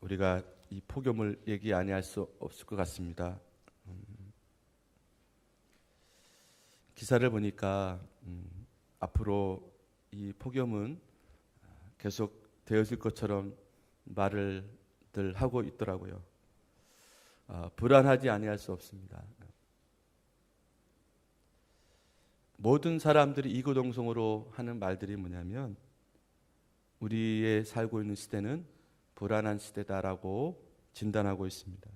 우리가 이 폭염을 얘기 아니할 수 없을 것 같습니다. 기사를 보니까 앞으로 이 폭염은 계속 되어질 것처럼 말을들 하고 있더라고요. 불안하지 아니할 수 없습니다. 모든 사람들이 이구동성으로 하는 말들이 뭐냐면 우리의 살고 있는 시대는 불안한 시대다라고 진단하고 있습니다.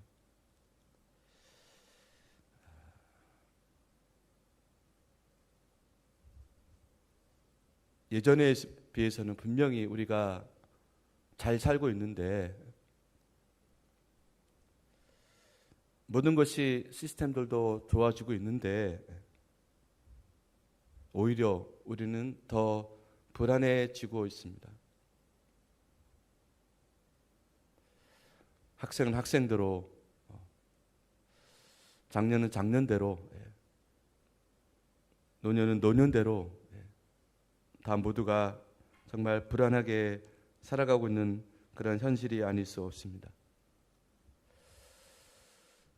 예전에 비해서는 분명히 우리가 잘 살고 있는데 모든 것이 시스템들도 좋아지고 있는데 오히려 우리는 더 불안해지고 있습니다. 학생은 학생대로, 작년은 작년대로, 노년은 노년대로 다 모두가 정말 불안하게 살아가고 있는 그런 현실이 아닐 수 없습니다.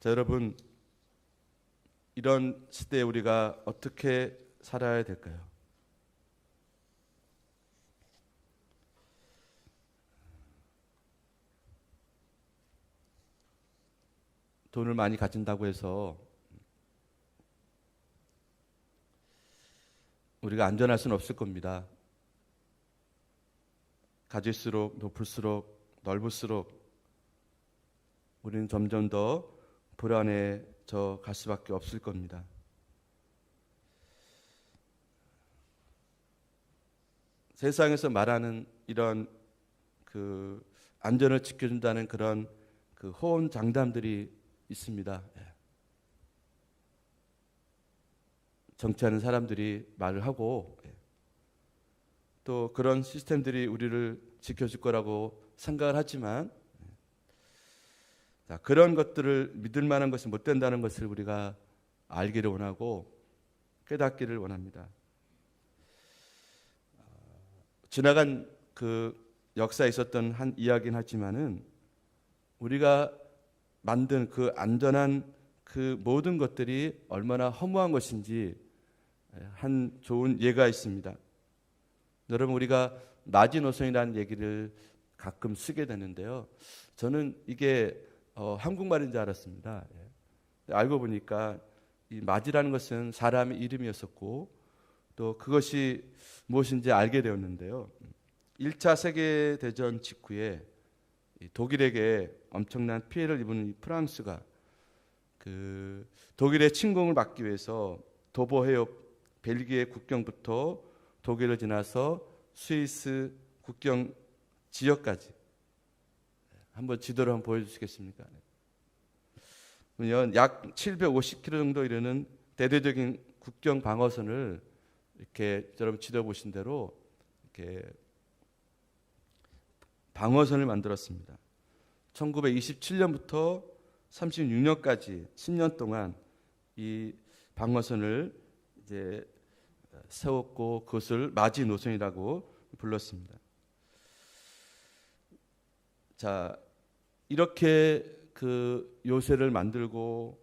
자, 여러분, 이런 시대에 우리가 어떻게 살아야 될까요? 돈을 많이 가진다고 해서 우리가 안전할 수는 없을 겁니다. 가질수록 높을수록 넓을수록 우리는 점점 더 불안해져 갈 수밖에 없을 겁니다. 세상에서 말하는 이런 그 안전을 지켜준다는 그런 그 호언장담들이 있습니다. 정치하는 사람들이 말을 하고 또 그런 시스템들이 우리를 지켜줄 거라고 생각을 하지만 그런 것들을 믿을 만한 것이 못 된다는 것을 우리가 알기를 원하고 깨닫기를 원합니다. 지나간 그 역사에 있었던 한 이야기는 하지만은 우리가 만든 그 안전한 그 모든 것들이 얼마나 허무한 것인지 한 좋은 예가 있습니다. 여러분, 우리가 마지노선이라는 얘기를 가끔 쓰게 되는데요. 저는 이게 한국말인 줄 알았습니다. 알고 보니까 이 마지라는 것은 사람의 이름이었었고 또 그것이 무엇인지 알게 되었는데요. 1차 세계대전 직후에 독일에게 엄청난 피해를 입은 프랑스가 그 독일의 침공을 막기 위해서 도보 해협 벨기에 국경부터 독일을 지나서 스위스 국경 지역까지 한번 지도를 한번 보여주시겠습니까? 약 750km 정도 이르는 대대적인 국경 방어선을 이렇게 여러분 지도 보신 대로 이렇게 방어선을 만들었습니다. 1927년부터 36년까지 10년 동안 이 방어선을 이제 세웠고 그것을 마지노선이라고 불렀습니다. 자, 이렇게 그 요새를 만들고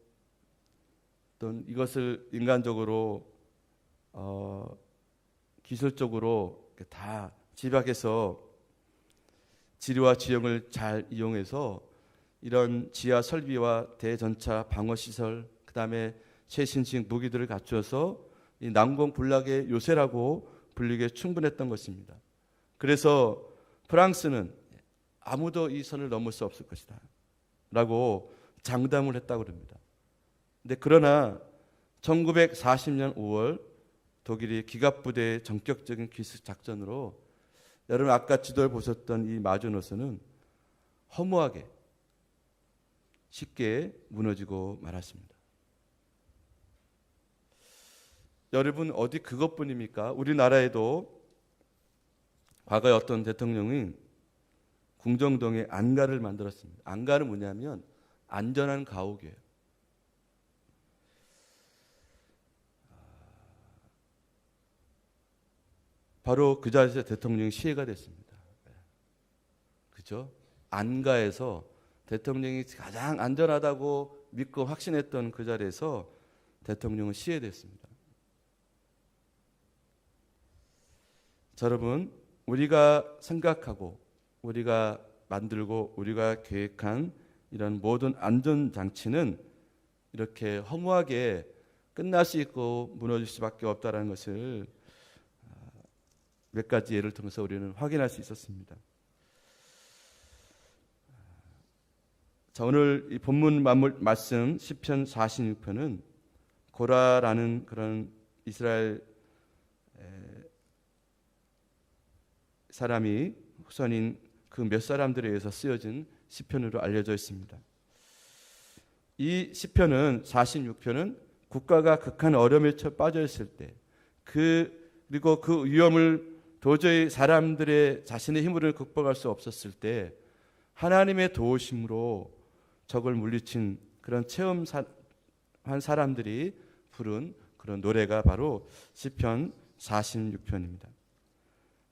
또 이것을 인간적으로 기술적으로 다 집약해서 지리와 지형을 잘 이용해서 이런 지하 설비와 대전차 방어 시설, 그다음에 최신식 무기들을 갖추어서 이 난공불락의 요새라고 불리기에 충분했던 것입니다. 그래서 프랑스는 아무도 이 선을 넘을 수 없을 것이다 라고 장담을 했다고 합니다. 근데 그러나 1940년 5월 독일이 기갑부대의 전격적인 기습 작전으로 여러분 아까 지도를 보셨던 이 마지노선은 허무하게 쉽게 무너지고 말았습니다. 여러분 어디 그것뿐입니까? 우리나라에도 과거에 어떤 대통령이 궁정동에 안가를 만들었습니다. 안가는 뭐냐면 안전한 가옥이에요. 바로 그 자리에서 대통령이 시해가 됐습니다. 그죠? 안가에서 대통령이 가장 안전하다고 믿고 확신했던 그 자리에서 대통령은 시해됐습니다. 자, 여러분, 우리가 생각하고 우리가 만들고 우리가 계획한 이런 모든 안전장치는 이렇게 허무하게 끝날 수 있고 무너질 수밖에 없다는 것을 몇 가지 예를 통해서 우리는 확인할 수 있었습니다. 자, 오늘 이 본문 말씀 시편 46편은 고라라는 그런 이스라엘 사람이 후손인 그 몇 사람들에 의해서 쓰여진 시편으로 알려져 있습니다. 이 시편은 46편은 국가가 극한 어려움에 빠져 있을 때 그리고 그 위험을 도저히 사람들의 자신의 힘으로 극복할 수 없었을 때 하나님의 도우심으로 적을 물리친 그런 체험한 사람들이 부른 그런 노래가 바로 시편 46편입니다.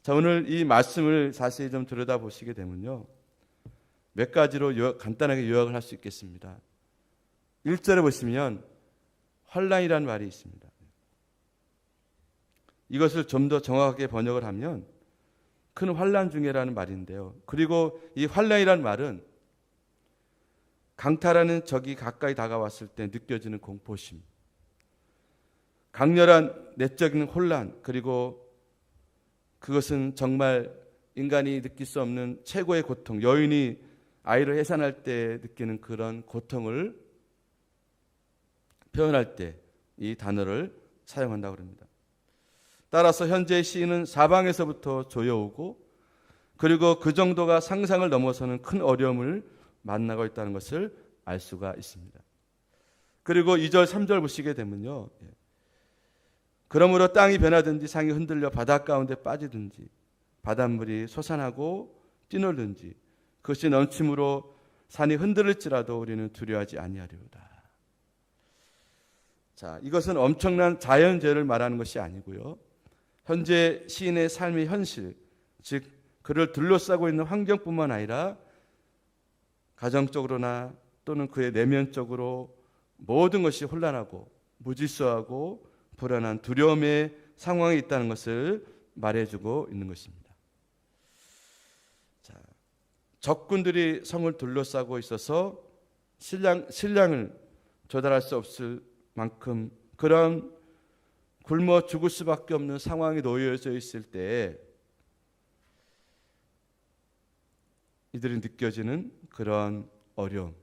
자, 오늘 이 말씀을 자세히 좀 들여다보시게 되면요, 몇 가지로 간단하게 요약을 할 수 있겠습니다. 1절에 보시면 환난이라는 말이 있습니다. 이것을 좀 더 정확하게 번역을 하면 큰 환난 중에라는 말인데요. 그리고 이 환난이라는 말은 강탈하는 적이 가까이 다가왔을 때 느껴지는 공포심, 강렬한 내적인 혼란, 그리고 그것은 정말 인간이 느낄 수 없는 최고의 고통, 여인이 아이를 해산할 때 느끼는 그런 고통을 표현할 때 이 단어를 사용한다고 합니다. 따라서 현재 시인은 사방에서부터 조여오고 그리고 그 정도가 상상을 넘어서는 큰 어려움을 만나고 있다는 것을 알 수가 있습니다. 그리고 2절 3절 보시게 되면요, 그러므로 땅이 변하든지 상이 흔들려 바닷 가운데 빠지든지 바닷물이 솟아나고 뛰놀든지 그것이 넘침으로 산이 흔들릴지라도 우리는 두려워하지 아니하리로다. 자, 이것은 엄청난 자연재해를 말하는 것이 아니고요, 현재 시인의 삶의 현실, 즉 그를 둘러싸고 있는 환경뿐만 아니라 가정적으로나 또는 그의 내면적으로 모든 것이 혼란하고 무질서하고 불안한 두려움의 상황에 있다는 것을 말해주고 있는 것입니다. 자, 적군들이 성을 둘러싸고 있어서 신량을 조달할 수 없을 만큼 그런 굶어 죽을 수밖에 없는 상황에 놓여져 있을 때 이들이 느껴지는 그런 어려움,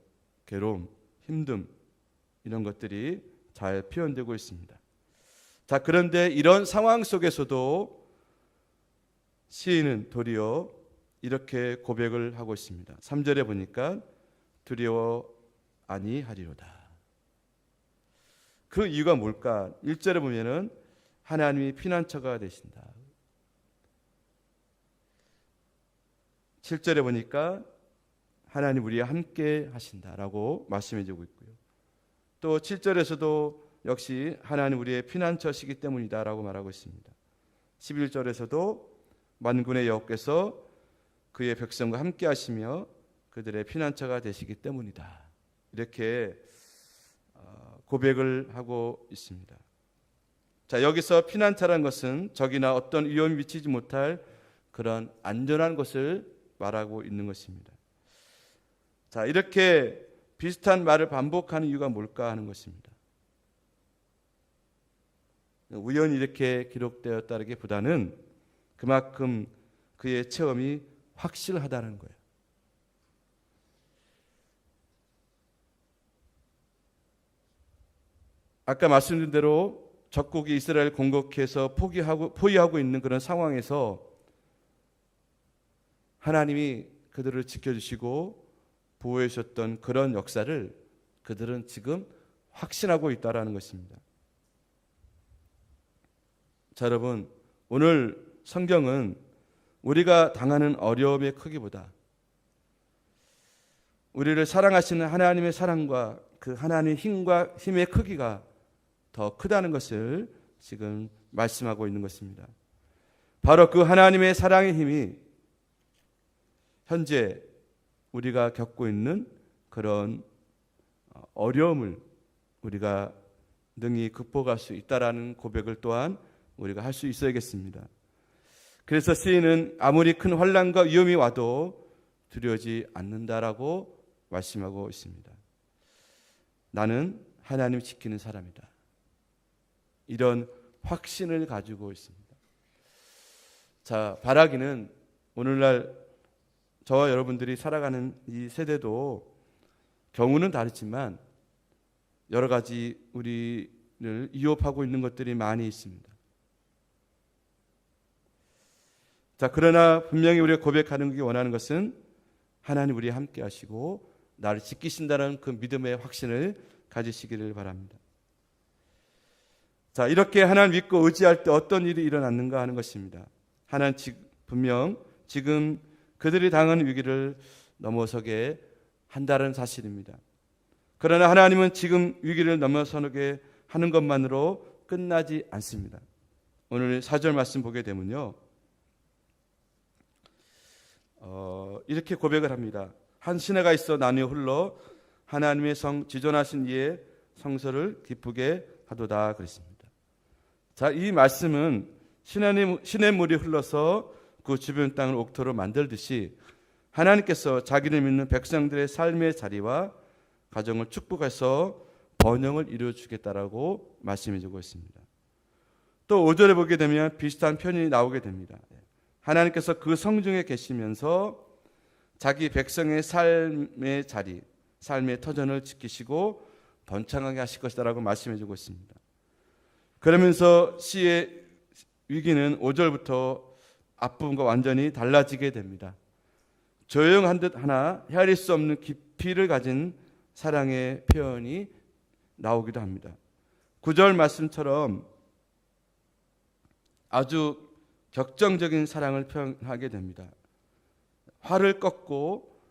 괴로움, 힘듦, 이런 것들이 잘 표현되고 있습니다. 자, 그런데 이런 상황 속에서도 시인은 도리어 이렇게 고백을 하고 있습니다. 3절에 보니까 두려워 아니하리로다. 그 이유가 뭘까? 1절에 보면은 하나님이 피난처가 되신다. 7절에 보니까 하나님 우리와 함께 하신다라고 말씀해주고 있고요. 또 7절에서도 역시 하나님 우리의 피난처시기 때문이다라고 말하고 있습니다. 11절에서도 만군의 여호와께서 그의 백성과 함께 하시며 그들의 피난처가 되시기 때문이다. 이렇게 고백을 하고 있습니다. 자, 여기서 피난처라는 것은 적이나 어떤 위험이 미치지 못할 그런 안전한 곳을 말하고 있는 것입니다. 자, 이렇게 비슷한 말을 반복하는 이유가 뭘까 하는 것입니다. 우연히 이렇게 기록되었다기보다는 그만큼 그의 체험이 확실하다는 거예요. 아까 말씀드린 대로 적국이 이스라엘 공격해서 포위하고 있는 그런 상황에서 하나님이 그들을 지켜주시고 보호해 주셨던 그런 역사를 그들은 지금 확신하고 있다는 것입니다. 자, 여러분, 오늘 성경은 우리가 당하는 어려움의 크기보다 우리를 사랑하시는 하나님의 사랑과 그 하나님의 힘의 크기가 더 크다는 것을 지금 말씀하고 있는 것입니다. 바로 그 하나님의 사랑의 힘이 현재 우리가 겪고 있는 그런 어려움을 우리가 능히 극복할 수 있다라는 고백을 또한 우리가 할 수 있어야겠습니다. 그래서 시인은 아무리 큰 환난과 위험이 와도 두려워하지 않는다라고 말씀하고 있습니다. 나는 하나님 지키는 사람이다. 이런 확신을 가지고 있습니다. 자, 바라기는 오늘날 저와 여러분들이 살아가는 이 세대도 경우는 다르지만 여러 가지 우리를 위협하고 있는 것들이 많이 있습니다. 자, 그러나 분명히 우리가 고백하는 게 원하는 것은 하나님 우리와 함께 하시고 나를 지키신다는 그 믿음의 확신을 가지시기를 바랍니다. 자, 이렇게 하나님 믿고 의지할 때 어떤 일이 일어났는가 하는 것입니다. 하나님 분명 지금 그들이 당하는 위기를 넘어서게 한다는 사실입니다. 그러나 하나님은 지금 위기를 넘어서게 하는 것만으로 끝나지 않습니다. 오늘 4절 말씀 보게 되면요, 이렇게 고백을 합니다. 한 시내가 있어 나누어 흘러 하나님의 성 지존하신 이의 성소를 기쁘게 하도다 그랬습니다. 자, 이 말씀은 시냇물이 흘러서 그 주변 땅을 옥토로 만들듯이 하나님께서 자기를 믿는 백성들의 삶의 자리와 가정을 축복해서 번영을 이루어주겠다라고 말씀해주고 있습니다. 또 5절에 보게 되면 비슷한 표현이 나오게 됩니다. 하나님께서 그 성중에 계시면서 자기 백성의 삶의 자리, 삶의 터전을 지키시고 번창하게 하실 것이다라고 말씀해주고 있습니다. 그러면서 시의 위기는 5절부터 앞부분과 완전히 달라지게 됩니다. 조용한 듯 하나 헤아릴 수 없는 깊이를 가진 사랑의 표현이 나오기도 합니다. 9절 말씀처럼 아주 격정적인 사랑을 표현하게 됩니다. 활을 꺾고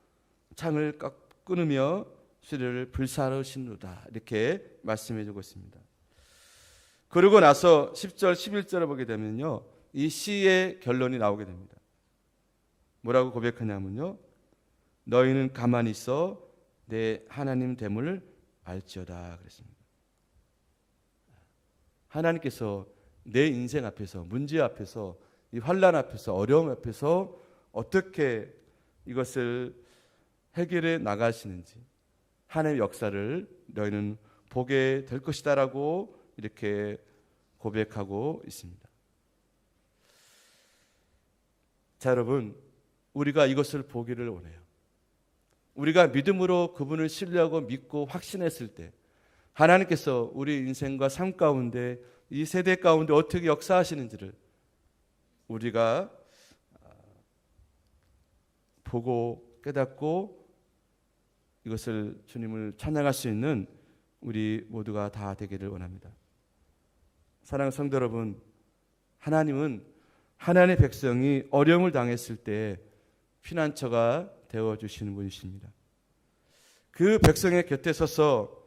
창을 끊으며 시를 불사르시누다 이렇게 말씀해주고 있습니다. 그러고 나서 10절, 11절을 보게 되면요, 이 시의 결론이 나오게 됩니다. 뭐라고 고백하냐면요, 너희는 가만히 있어 내 하나님 됨을 알지어다 그랬습니다. 하나님께서 내 인생 앞에서, 문제 앞에서, 이 환난 앞에서, 어려움 앞에서 어떻게 이것을 해결해 나가시는지 하나님의 역사를 너희는 보게 될 것이다라고 이렇게 고백하고 있습니다. 자, 여러분, 우리가 이것을 보기를 원해요. 우리가 믿음으로 그분을 신뢰하고 믿고 확신했을 때 하나님께서 우리 인생과 삶 가운데, 이 세대 가운데 어떻게 역사하시는지를 우리가 보고 깨닫고 이것을 주님을 찬양할 수 있는 우리 모두가 다 되기를 원합니다. 사랑하는 성도 여러분, 하나님은 하나님의 백성이 어려움을 당했을 때 피난처가 되어주시는 분이십니다. 그 백성의 곁에 서서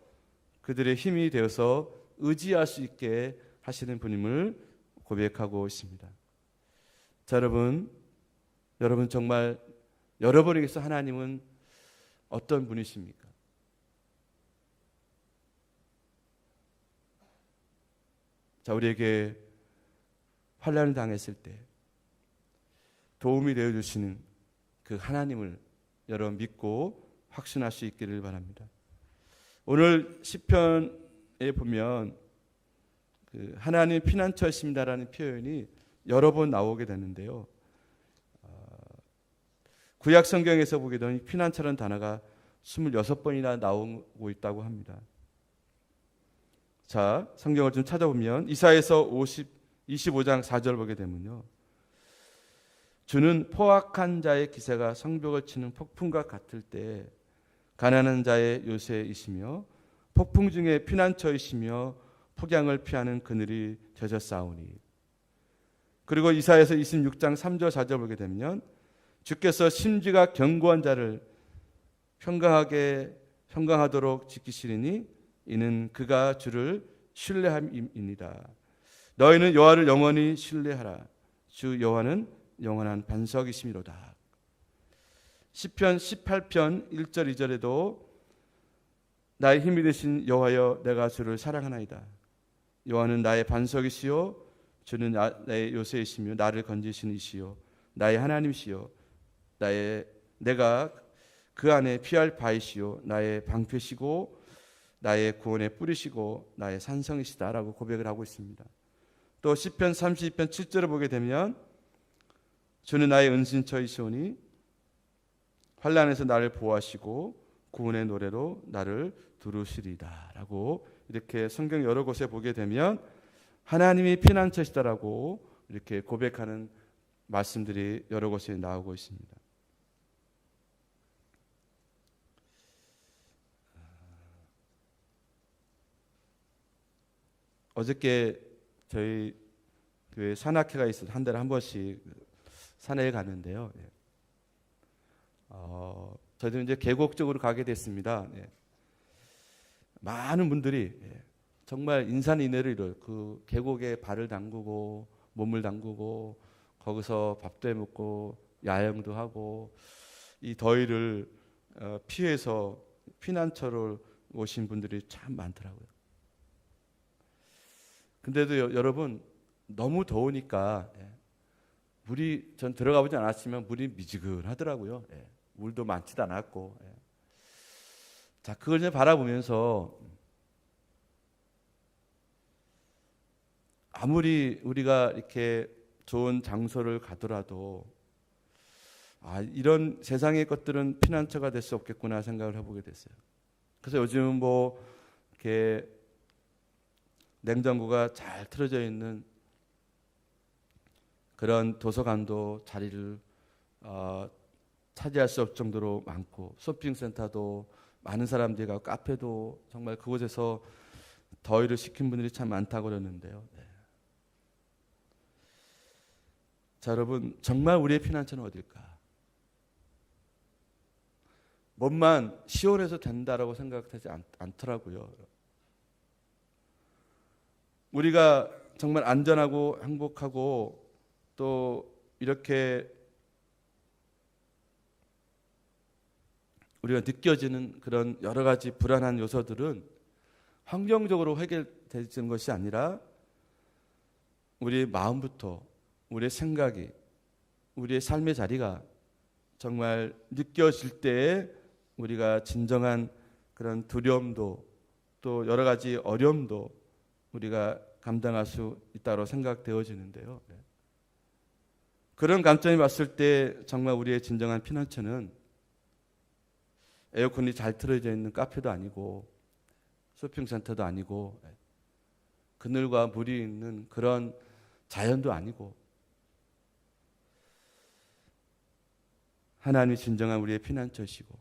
그들의 힘이 되어서 의지할 수 있게 하시는 분임을 고백하고 있습니다. 자, 여러분 정말 여러분에게서 하나님은 어떤 분이십니까? 자, 우리에게 환난을 당했을 때 도움이 되어주시는 그 하나님을 여러분 믿고 확신할 수 있기를 바랍니다. 오늘 시편에 보면 그 하나님 피난처이십니다라는 표현이 여러 번 나오게 되는데요. 구약 성경에서 보게 되면 피난처라는 단어가 26번이나 나오고 있다고 합니다. 자, 성경을 좀 찾아보면 이사야서 25장 4절 보게 되면요, 주는 포악한 자의 기세가 성벽을 치는 폭풍과 같을 때 가난한 자의 요새이시며 폭풍 중에 피난처이시며 폭양을 피하는 그늘이 되셨사오니. 그리고 이사야서 26장 3절 4절 보게 되면 주께서 심지가 견고한 자를 평강하도록 지키시리니 이는 그가 주를 신뢰함입니다. 너희는 여호와를 영원히 신뢰하라. 주 여호와는 영원한 반석이시미로다. 시편 18편 1절 2절에도 나의 힘이 되신 여호와여 내가 주를 사랑하나이다. 여호와는 나의 반석이시요 주는 나의 요새이시며 나를 건지시는 이시요 나의 하나님이시요 내가 그 안에 피할 바이시요 나의 방패시고 나의 구원의 뿌리시고 나의 산성이시다라고 고백을 하고 있습니다. 또 시편 32편 7절을 보게 되면 주는 나의 은신처이시오니 환난에서 나를 보호하시고 구원의 노래로 나를 두루시리다라고 이렇게 성경 여러 곳에 보게 되면 하나님이 피난처시다라고 이렇게 고백하는 말씀들이 여러 곳에 나오고 있습니다. 어저께 저희 교회 산악회가 있어서 한 달에 한 번씩 산에 갔는데요. 저희도 이제 계곡 쪽으로 가게 됐습니다. 많은 분들이 정말 인산인해를 이뤄요. 그 계곡에 발을 담그고 몸을 담그고 거기서 밥도 해 먹고 야영도 하고 이 더위를 피해서 피난처로 오신 분들이 참 많더라고요. 근데도 여러분 너무 더우니까 물이 전 들어가 보지 않았지만 물이 미지근하더라고요. 물도 많지도 않았고. 자, 그걸 이제 바라보면서 아무리 우리가 이렇게 좋은 장소를 가더라도 이런 세상의 것들은 피난처가 될 수 없겠구나 생각을 해보게 됐어요. 그래서 요즘 뭐 이렇게 냉장고가 잘 틀어져 있는 그런 도서관도 자리를 차지할 수 없을 정도로 많고 쇼핑센터도 많은 사람들이 가고 카페도 정말 그곳에서 더위를 식힌 분들이 참 많다고 그러는데요. 자, 여러분 정말 우리의 피난처는 어딜까? 몸만 시원해서 된다라고 생각하지 않더라고요. 우리가 정말 안전하고 행복하고 또 이렇게 우리가 느껴지는 그런 여러 가지 불안한 요소들은 환경적으로 해결되는 것이 아니라 우리의 마음부터 우리의 생각이 우리의 삶의 자리가 정말 느껴질 때에 우리가 진정한 그런 두려움도 또 여러 가지 어려움도 우리가 감당할 수 있다고 생각되어지는데요. 그런 관점이 봤을 때 정말 우리의 진정한 피난처는 에어컨이 잘 틀어져 있는 카페도 아니고 쇼핑센터도 아니고 그늘과 물이 있는 그런 자연도 아니고 하나님이 진정한 우리의 피난처시고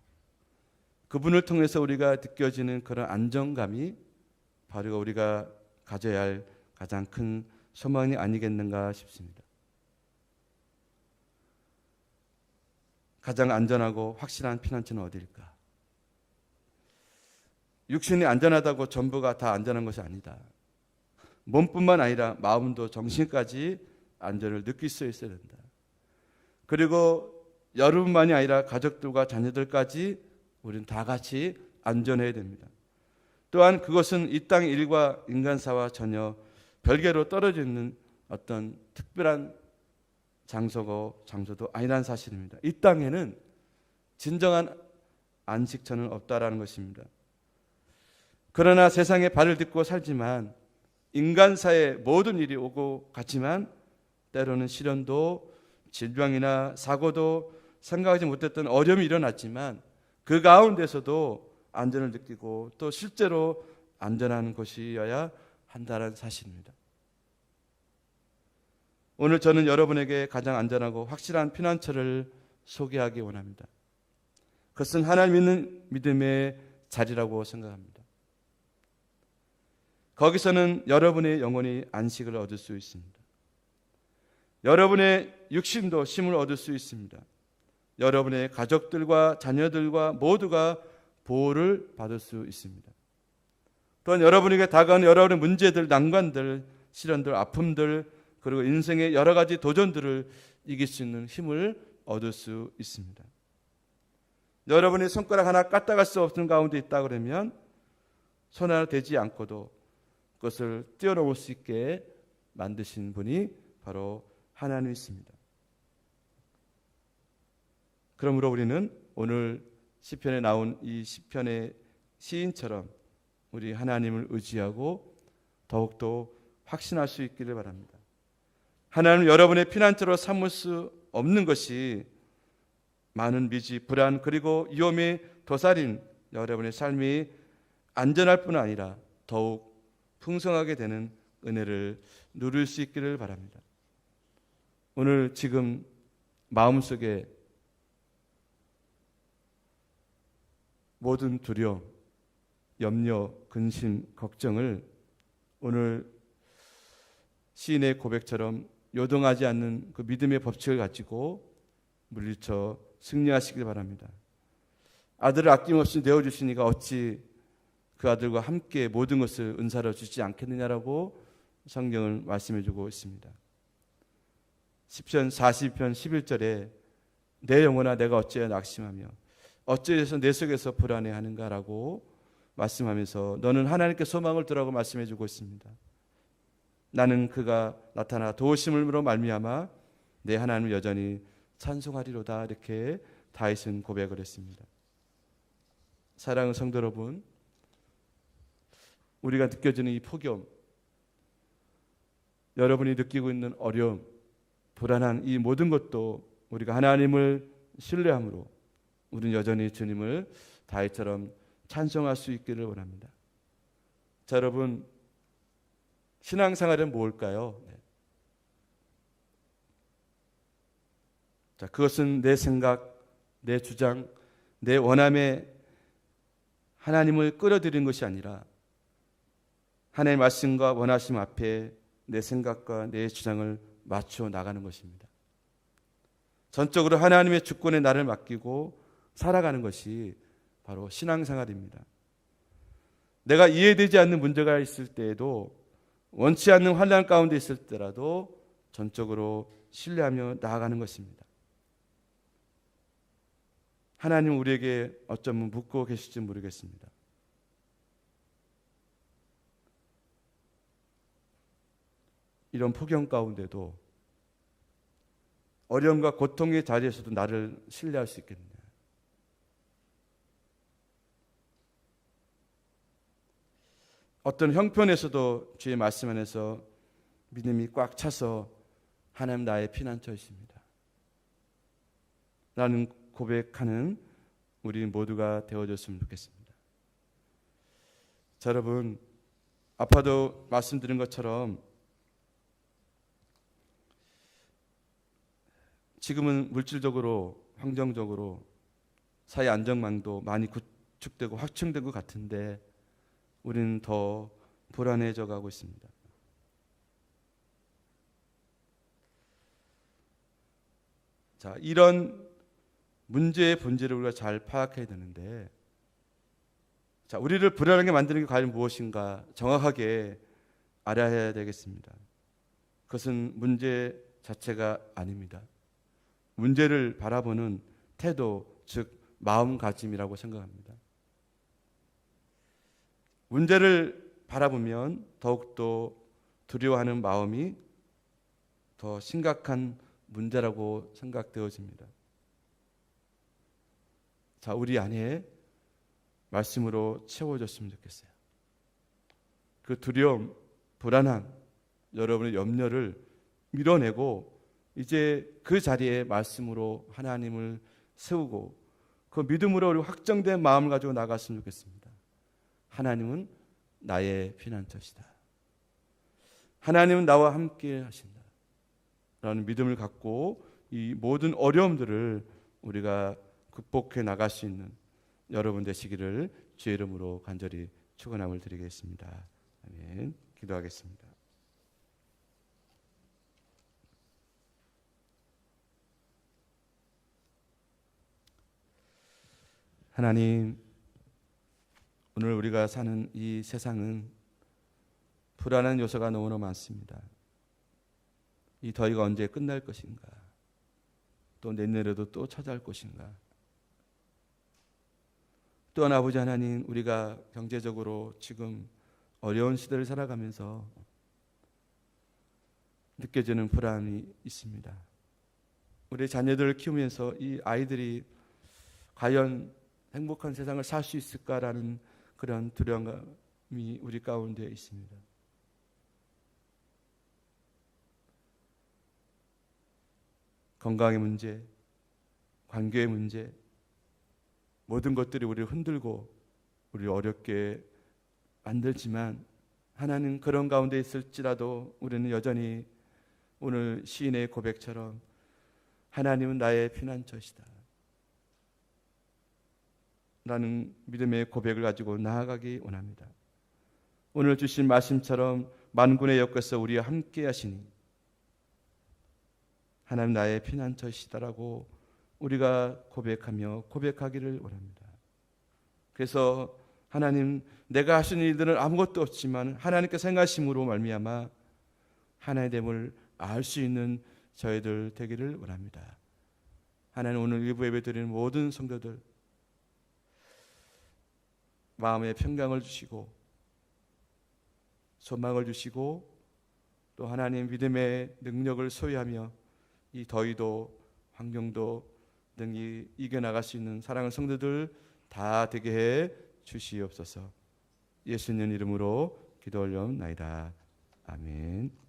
그분을 통해서 우리가 느껴지는 그런 안정감이 바로 우리가 가져야 할 가장 큰 소망이 아니겠는가 싶습니다. 가장 안전하고 확실한 피난처는 어디일까? 육신이 안전하다고 전부가 다 안전한 것이 아니다. 몸뿐만 아니라 마음도 정신까지 안전을 느낄 수 있어야 된다. 그리고 여러분만이 아니라 가족들과 자녀들까지 우리는 다 같이 안전해야 됩니다. 또한 그것은 이 땅의 일과 인간사와 전혀 별개로 떨어져 있는 어떤 특별한 장소도 아니라는 사실입니다. 이 땅에는 진정한 안식처는 없다라는 것입니다. 그러나 세상에 발을 딛고 살지만 인간사의 모든 일이 오고 갔지만 때로는 시련도 질병이나 사고도 생각하지 못했던 어려움이 일어났지만 그 가운데서도 안전을 느끼고 또 실제로 안전한 곳이어야 한다는 사실입니다. 오늘 저는 여러분에게 가장 안전하고 확실한 피난처를 소개하기 원합니다. 그것은 하나님 믿는 믿음의 자리라고 생각합니다. 거기서는 여러분의 영혼이 안식을 얻을 수 있습니다. 여러분의 육신도 쉼을 얻을 수 있습니다. 여러분의 가족들과 자녀들과 모두가 보호를 받을 수 있습니다. 또한 여러분에게 다가오는 여러분의 문제들, 난관들, 시련들, 아픔들 그리고 인생의 여러 가지 도전들을 이길 수 있는 힘을 얻을 수 있습니다. 여러분이 손가락 하나 까딱할 수 없는 가운데 있다 그러면 손 하나 대지 않고도 그것을 뛰어넘을 수 있게 만드신 분이 바로 하나님이십니다. 그러므로 우리는 오늘 시편에 나온 이 시편의 시인처럼 우리 하나님을 의지하고 더욱더 확신할 수 있기를 바랍니다. 하나님 여러분의 피난처로 삼을 수 없는 것이 많은 미지, 불안 그리고 위험에 도사린 여러분의 삶이 안전할 뿐 아니라 더욱 풍성하게 되는 은혜를 누릴 수 있기를 바랍니다. 오늘 지금 마음속에 모든 두려움, 염려, 근심, 걱정을 오늘 시인의 고백처럼 요동하지 않는 그 믿음의 법칙을 가지고 물리쳐 승리하시길 바랍니다. 아들을 아낌없이 내어주시니까 어찌 그 아들과 함께 모든 것을 은사로 주지 않겠느냐라고 성경을 말씀해주고 있습니다. 시편 40편 11절에 내 영혼아 내가 어찌하여 낙심하며 어찌해서 내 속에서 불안해하는가라고 말씀하면서 너는 하나님께 소망을 두라고 말씀해주고 있습니다. 나는 그가 나타나 도우심으로 말미암아 내 하나님을 여전히 찬송하리로다 이렇게 다윗은 고백을 했습니다. 사랑하는 성도 여러분, 우리가 느껴지는 이 폭염, 여러분이 느끼고 있는 어려움, 불안한 이 모든 것도 우리가 하나님을 신뢰함으로 우리는 여전히 주님을 다윗처럼 찬송할 수 있기를 원합니다. 자, 여러분, 신앙생활은 뭘까요? 자, 그것은 내 생각, 내 주장, 내 원함에 하나님을 끌어들이는 것이 아니라 하나님의 말씀과 원하심 앞에 내 생각과 내 주장을 맞춰 나가는 것입니다. 전적으로 하나님의 주권에 나를 맡기고 살아가는 것이 바로 신앙생활입니다. 내가 이해되지 않는 문제가 있을 때에도 원치 않는 환난 가운데 있을 때라도 전적으로 신뢰하며 나아가는 것입니다. 하나님 우리에게 어쩌면 묻고 계실지 모르겠습니다. 이런 폭염 가운데도 어려움과 고통의 자리에서도 나를 신뢰할 수 있겠느냐. 어떤 형편에서도 주의 말씀 안에서 믿음이 꽉 차서 하나님 나의 피난처이십니다 라는 고백하는 우리 모두가 되어줬으면 좋겠습니다. 자, 여러분, 아파도 말씀드린 것처럼 지금은 물질적으로, 환경적으로 사회 안정망도 많이 구축되고 확충된 것 같은데 우리는 더 불안해져 가고 있습니다. 자, 이런 문제의 본질을 우리가 잘 파악해야 되는데, 자, 우리를 불안하게 만드는 게 과연 무엇인가 정확하게 알아야 되겠습니다. 그것은 문제 자체가 아닙니다. 문제를 바라보는 태도, 즉 마음가짐이라고 생각합니다. 문제를 바라보면 더욱더 두려워하는 마음이 더 심각한 문제라고 생각되어집니다. 자, 우리 안에 말씀으로 채워졌으면 좋겠어요. 그 두려움, 불안함, 여러분의 염려를 밀어내고 이제 그 자리에 말씀으로 하나님을 세우고 그 믿음으로 우리 확정된 마음을 가지고 나갔으면 좋겠습니다. 하나님은 나의 피난처시다. 하나님은 나와 함께 하신다. 라는 믿음을 갖고 이 모든 어려움들을 우리가 극복해 나갈 수 있는 여러분 되시기를 주의 이름으로 간절히 축원함을 드리겠습니다. 아멘. 기도하겠습니다. 하나님, 오늘 우리가 사는 이 세상은 불안한 요소가 너무나 많습니다. 이 더위가 언제 끝날 것인가? 또 내년에도 또 찾아올 것인가? 또한 아버지 하나님, 우리가 경제적으로 지금 어려운 시대를 살아가면서 느껴지는 불안이 있습니다. 우리 자녀들을 키우면서 이 아이들이 과연 행복한 세상을 살 수 있을까라는 그런 두려움이 우리 가운데 있습니다. 건강의 문제, 관계의 문제, 모든 것들이 우리를 흔들고 우리를 어렵게 만들지만 하나님, 그런 가운데 있을지라도 우리는 여전히 오늘 시인의 고백처럼 하나님은 나의 피난처시다 라는 믿음의 고백을 가지고 나아가기 원합니다. 오늘 주신 말씀처럼 만군의 여호와께서 우리와 함께 하시니 하나님 나의 피난처시다라고 우리가 고백하며 고백하기를 원합니다. 그래서 하나님, 내가 하신 일들은 아무것도 없지만 하나님께서 행하심으로 말미암아 하나님을 알 수 있는 저희들 되기를 원합니다. 하나님, 오늘 일부 예배 드리는 모든 성도들 마음의 평강을 주시고 소망을 주시고 또 하나님 믿음의 능력을 소유하며 이 더위도 환경도 등이 이겨나갈 수 있는 사랑하는 성도들 다 되게 해 주시옵소서. 예수님 이름으로 기도 올려옵나이다. 아멘.